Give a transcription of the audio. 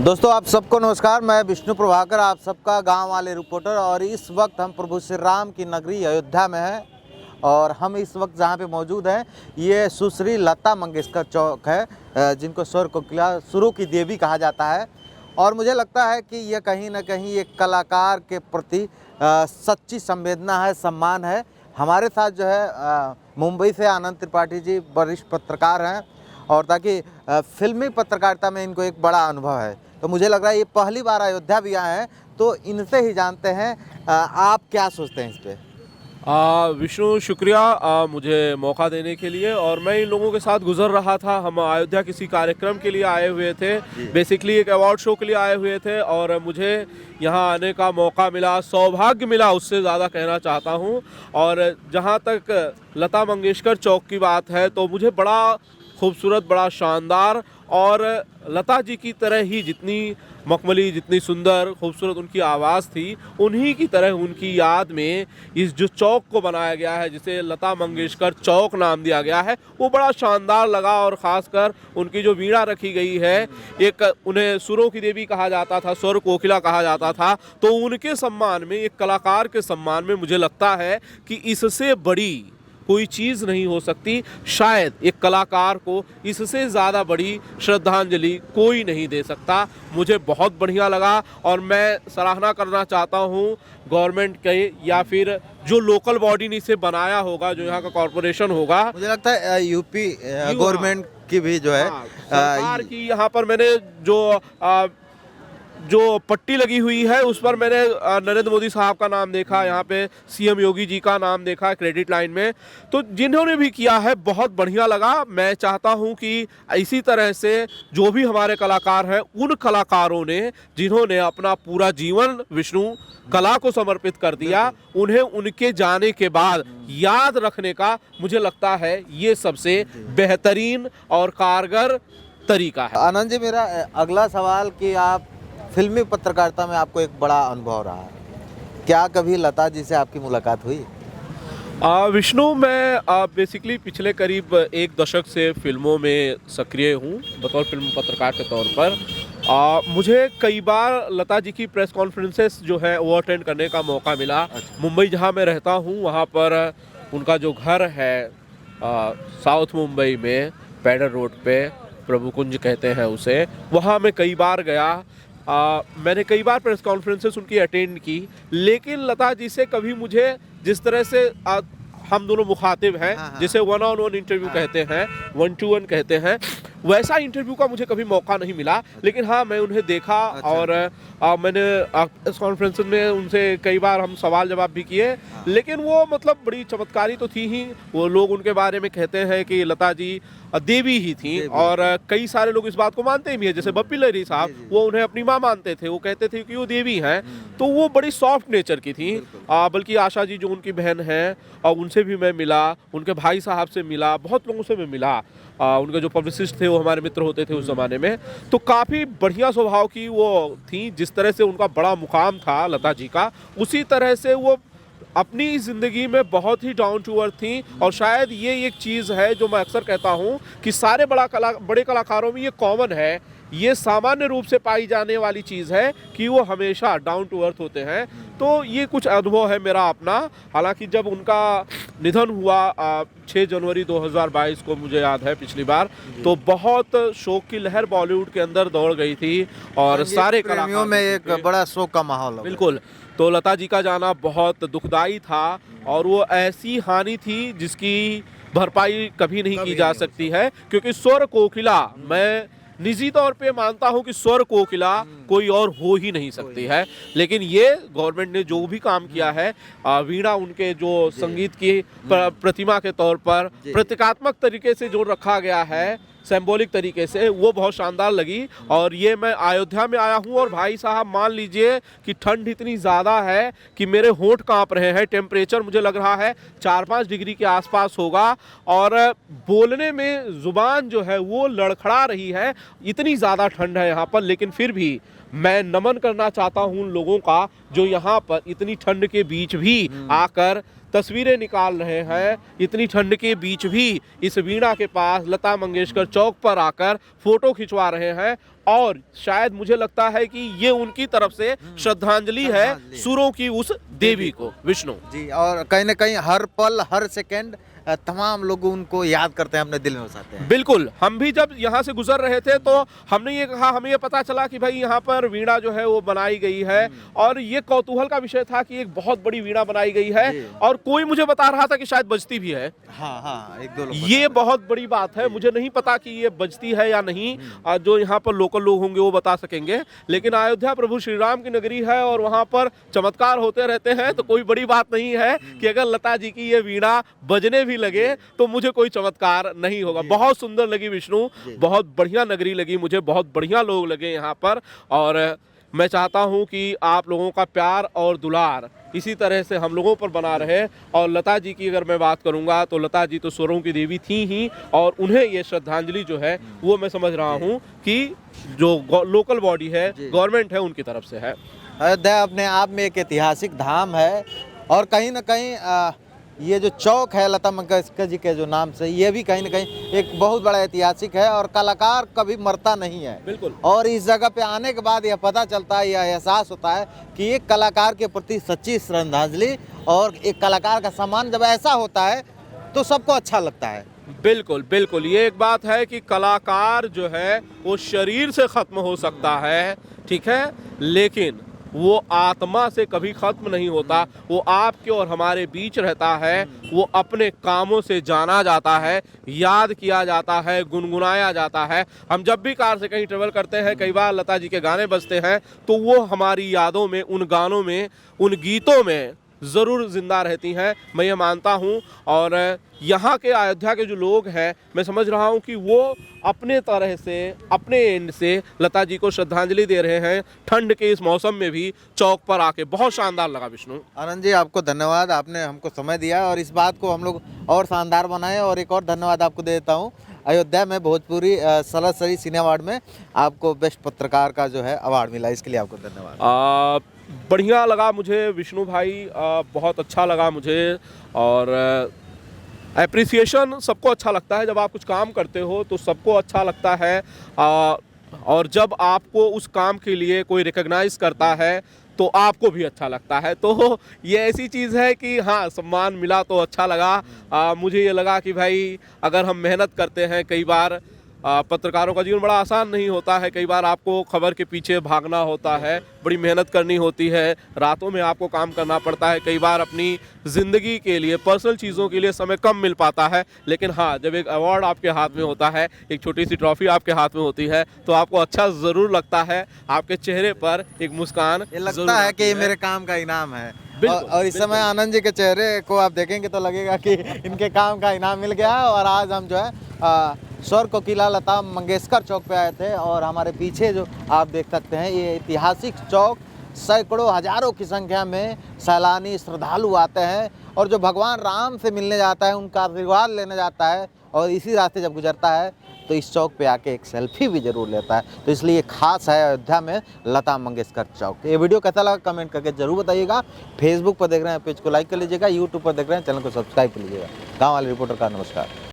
दोस्तों आप सबको नमस्कार। मैं विष्णु प्रभाकर, आप सबका गांव वाले रिपोर्टर। और इस वक्त हम प्रभु श्री राम की नगरी अयोध्या में हैं और हम इस वक्त जहां पे मौजूद हैं ये सुश्री लता मंगेशकर चौक है, जिनको स्वर कोकिला सुरों की देवी कहा जाता है। और मुझे लगता है कि ये कहीं ना कहीं एक कलाकार के प्रति सच्ची संवेदना है, सम्मान है। हमारे साथ जो है मुंबई से आनंद त्रिपाठी जी वरिष्ठ पत्रकार हैं और ताकि फिल्मी पत्रकारिता में इनको एक बड़ा अनुभव है। तो मुझे लग रहा है ये पहली बार अयोध्या भी आए हैं, तो इनसे ही जानते हैं आप क्या सोचते हैं इस पे। विष्णु शुक्रिया मुझे मौका देने के लिए। और मैं इन लोगों के साथ गुजर रहा था, हम अयोध्या किसी कार्यक्रम के लिए आए हुए थे, बेसिकली एक अवार्ड शो के लिए आए हुए थे और मुझे यहाँ आने का मौका मिला, सौभाग्य मिला उससे ज़्यादा कहना चाहता हूँ। और जहाँ तक लता मंगेशकर चौक की बात है तो मुझे बड़ा खूबसूरत, बड़ा शानदार और लता जी की तरह ही जितनी मखमली, जितनी सुंदर खूबसूरत उनकी आवाज़ थी, उन्हीं की तरह उनकी याद में इस जो चौक को बनाया गया है, जिसे लता मंगेशकर चौक नाम दिया गया है, वो बड़ा शानदार लगा। और ख़ासकर उनकी जो वीणा रखी गई है, एक उन्हें सुरों की देवी कहा जाता था, स्वर कोकिला कहा जाता था, तो उनके सम्मान में, एक कलाकार के सम्मान में मुझे लगता है कि इससे बड़ी कोई चीज़ नहीं हो सकती। शायद एक कलाकार को इससे ज़्यादा बड़ी श्रद्धांजलि कोई नहीं दे सकता। मुझे बहुत बढ़िया लगा और मैं सराहना करना चाहता हूँ गवर्नमेंट के, या फिर जो लोकल बॉडी ने इसे बनाया होगा, जो यहाँ का कॉरपोरेशन होगा। मुझे लगता है यूपी गवर्नमेंट की भी जो है सरकार की। यहाँ पर मैंने जो पट्टी लगी हुई है उस पर मैंने नरेंद्र मोदी साहब का नाम देखा, यहाँ पे सीएम योगी जी का नाम देखा क्रेडिट लाइन में। तो जिन्होंने भी किया है बहुत बढ़िया लगा। मैं चाहता हूँ कि इसी तरह से जो भी हमारे कलाकार हैं, उन कलाकारों ने जिन्होंने अपना पूरा जीवन विष्णु कला को समर्पित कर दिया, उन्हें उनके जाने के बाद याद रखने का मुझे लगता है ये सबसे बेहतरीन और कारगर तरीका है। आनंद जी, मेरा अगला सवाल कि आप फिल्मी पत्रकारिता में आपको एक बड़ा अनुभव रहा है, क्या कभी लता जी से आपकी मुलाकात हुई? विष्णु, मैं बेसिकली पिछले करीब एक दशक से फिल्मों में सक्रिय हूँ बतौर फिल्म पत्रकार के तौर पर। मुझे कई बार लता जी की प्रेस कॉन्फ्रेंसेस जो है वो अटेंड करने का मौका मिला। मुंबई जहाँ मैं रहता हूँ वहाँ पर उनका जो घर है साउथ मुंबई में पैडर रोड पे, प्रभु कुंज कहते हैं उसे, वहाँ मैं कई बार गया। मैंने कई बार प्रेस कॉन्फ्रेंसेस उनकी अटेंड की, लेकिन लता जी से कभी मुझे जिस तरह से हम दोनों मुखातिब हैं, जिसे वन ऑन वन इंटरव्यू कहते हैं, 1 to 1 कहते हैं, वैसा इंटरव्यू का मुझे कभी मौका नहीं मिला। लेकिन हाँ, मैं उन्हें देखा और मैंने इस कॉन्फ्रेंस में उनसे कई बार हम सवाल जवाब भी किए। लेकिन वो मतलब बड़ी चमत्कारी तो थी ही। वो लोग उनके बारे में कहते हैं कि लता जी देवी ही थी और कई सारे लोग इस बात को मानते भी हैं। जैसे बप्पी लहरी साहब, वो उन्हें अपनी माँ मानते थे, वो कहते थे कि वो देवी हैं। तो वो बड़ी सॉफ्ट नेचर की थी। बल्कि आशा जी जो उनकी बहन हैं, और उनसे भी मैं मिला, उनके भाई साहब से मिला, बहुत लोगों से मैं मिला। उनके जो पब्लिसिस्ट थे वो हमारे मित्र होते थे उस ज़माने में। तो काफ़ी बढ़िया स्वभाव की वो थी। जिस तरह से उनका बड़ा मुकाम था लता जी का, उसी तरह से वो अपनी ज़िंदगी में बहुत ही डाउन टू अर्थ थी। और शायद ये एक चीज़ है जो मैं अक्सर कहता हूँ कि सारे बड़े कलाकारों में ये कॉमन है, ये सामान्य रूप से पाई जाने वाली चीज़ है कि वो हमेशा डाउन टू अर्थ होते हैं। तो ये कुछ अनुभव है मेरा अपना। हालांकि जब उनका निधन हुआ 6 जनवरी 2022 को, मुझे याद है पिछली बार, तो बहुत शोक की लहर बॉलीवुड के अंदर दौड़ गई थी और सारे कलाकारों में एक बड़ा शोक का माहौल है। बिल्कुल। तो लता जी का जाना बहुत दुखदाई था और वो ऐसी हानि थी जिसकी भरपाई कभी नहीं की जा सकती है। क्योंकि स्वर कोकिला, मैं निजी तौर पे मानता हूं कि स्वर कोकिला कोई और हो ही नहीं सकती है। लेकिन ये गवर्नमेंट ने जो भी काम किया है, वीणा उनके जो संगीत की प्रतिमा के तौर पर प्रतीकात्मक तरीके से जो रखा गया है, सिंबॉलिक तरीके से, वो बहुत शानदार लगी। और ये मैं अयोध्या में आया हूँ और भाई साहब मान लीजिए कि ठंड इतनी ज़्यादा है कि मेरे होंठ कांप रहे हैं। टेम्परेचर मुझे लग रहा है 4-5 डिग्री के आसपास होगा और बोलने में ज़ुबान जो है वो लड़खड़ा रही है, इतनी ज़्यादा ठंड है यहाँ पर। लेकिन फिर भी मैं नमन करना चाहता हूं उन लोगों का जो यहाँ पर इतनी ठंड के बीच भी आकर तस्वीरें निकाल रहे हैं, इतनी ठंड के बीच भी इस वीणा के पास लता मंगेशकर चौक पर आकर फोटो खिंचवा रहे हैं। और शायद मुझे लगता है कि ये उनकी तरफ से श्रद्धांजलि है सुरों की उस देवी को, विष्णु जी। और कहीं ना कहीं हर पल हर सेकंड तमाम लोग उनको याद करते हैं, अपने दिल में बसाते हैं। बिल्कुल, हम भी जब यहाँ से गुजर रहे थे तो हमने ये कहा, हमें ये पता चला कि भाई यहाँ पर वीणा जो है वो बनाई गई है, और ये कौतूहल का विषय था कि एक बहुत बड़ी वीणा बनाई गई है, और कोई मुझे बता रहा था कि शायद बजती भी है। हाँ हाँ, एक दो लोग ये बहुत बड़ी बात है, मुझे नहीं पता कि ये बजती है या नहीं, जो यहाँ पर लोकल लोग होंगे वो बता सकेंगे। लेकिन अयोध्या प्रभु श्री राम की नगरी है और वहाँ पर चमत्कार होते रहते हैं, तो कोई बड़ी बात नहीं है कि अगर लता जी की ये वीणा बजने भी लगे तो मुझे कोई चमत्कार नहीं होगा। बहुत सुंदर लगी विष्णु, बहुत बढ़िया नगरी लगी मुझे, बहुत बढ़िया लोग लगे यहाँ पर। और मैं चाहता हूँ कि आप लोगों का प्यार और दुलार इसी तरह से हम लोगों पर बना रहे। और लता जी की अगर मैं बात करूँगा तो लता जी तो स्वरों की देवी थी ही, और उन्हें ये श्रद्धांजलि जो है वो मैं समझ रहा हूँ कि जो लोकल बॉडी है, गवर्नमेंट है, उनकी तरफ से है। अयोध्या अपने आप में एक ऐतिहासिक धाम है, और कहीं ना कहीं ये जो चौक है लता मंगेशकर जी के जो नाम से, ये भी कहीं ना कहीं एक बहुत बड़ा ऐतिहासिक है, और कलाकार कभी मरता नहीं है। बिल्कुल। और इस जगह पे आने के बाद यह पता चलता है, यह एहसास होता है कि एक कलाकार के प्रति सच्ची श्रद्धांजलि, और एक कलाकार का सम्मान जब ऐसा होता है तो सबको अच्छा लगता है। बिल्कुल बिल्कुल, ये एक बात है कि कलाकार जो है वो शरीर से खत्म हो सकता है, ठीक है, लेकिन वो आत्मा से कभी खत्म नहीं होता। वो आपके और हमारे बीच रहता है, वो अपने कामों से जाना जाता है, याद किया जाता है, गुनगुनाया जाता है। हम जब भी कार से कहीं ट्रेवल करते हैं, कई बार लता जी के गाने बजते हैं, तो वो हमारी यादों में, उन गानों में, उन गीतों में ज़रूर जिंदा रहती हैं, मैं ये मानता हूँ। और यहाँ के अयोध्या के जो लोग हैं, मैं समझ रहा हूँ कि वो अपने तरह से, अपने एंड से लता जी को श्रद्धांजलि दे रहे हैं, ठंड के इस मौसम में भी चौक पर आके। बहुत शानदार लगा विष्णु। आनंद जी, आपको धन्यवाद, आपने हमको समय दिया और इस बात को हम लोग और शानदार बनाए। और एक और धन्यवाद आपको दे देता हूँ, अयोध्या में भोजपुरी सरासरी सिने अवार्ड में आपको बेस्ट पत्रकार का जो है अवार्ड मिला, इसके लिए आपको धन्यवाद। बढ़िया लगा मुझे विष्णु भाई, बहुत अच्छा लगा मुझे। और एप्रिसिएशन सबको अच्छा लगता है, जब आप कुछ काम करते हो तो सबको अच्छा लगता है। और जब आपको उस काम के लिए कोई रिकॉग्नाइज करता है तो आपको भी अच्छा लगता है। तो ये ऐसी चीज़ है कि हाँ, सम्मान मिला तो अच्छा लगा। मुझे ये लगा कि भाई अगर हम मेहनत करते हैं, कई बार पत्रकारों का जीवन बड़ा आसान नहीं होता है, कई बार आपको खबर के पीछे भागना होता है, बड़ी मेहनत करनी होती है, रातों में आपको काम करना पड़ता है, कई बार अपनी ज़िंदगी के लिए, पर्सनल चीज़ों के लिए समय कम मिल पाता है। लेकिन हाँ, जब एक अवार्ड आपके हाथ में होता है, एक छोटी सी ट्रॉफी आपके हाथ में होती है, तो आपको अच्छा ज़रूर लगता है, आपके चेहरे पर एक मुस्कान लगता है कि ये मेरे काम का इनाम है। और इस समय आनंद जी के चेहरे को आप देखेंगे तो लगेगा कि इनके काम का इनाम मिल गया है। और आज हम जो है स्वर कोकिला लता मंगेशकर चौक पे आए थे, और हमारे पीछे जो आप देख सकते हैं ये ऐतिहासिक चौक, सैकड़ों हजारों की संख्या में सैलानी श्रद्धालु आते हैं, और जो भगवान राम से मिलने जाता है उनका आशीर्वाद लेने जाता है, और इसी रास्ते जब गुजरता है तो इस चौक पे आके एक सेल्फी भी जरूर लेता है। तो इसलिए ये खास है अयोध्या में लता मंगेशकर चौक। ये वीडियो कैसा लगा कमेंट करके जरूर बताइएगा। फेसबुक पर देख रहे हैं पेज को लाइक कर लीजिएगा, यूट्यूब पर देख रहे हैं चैनल को सब्सक्राइब कर लीजिएगा। गाँव वाले रिपोर्टर का नमस्कार।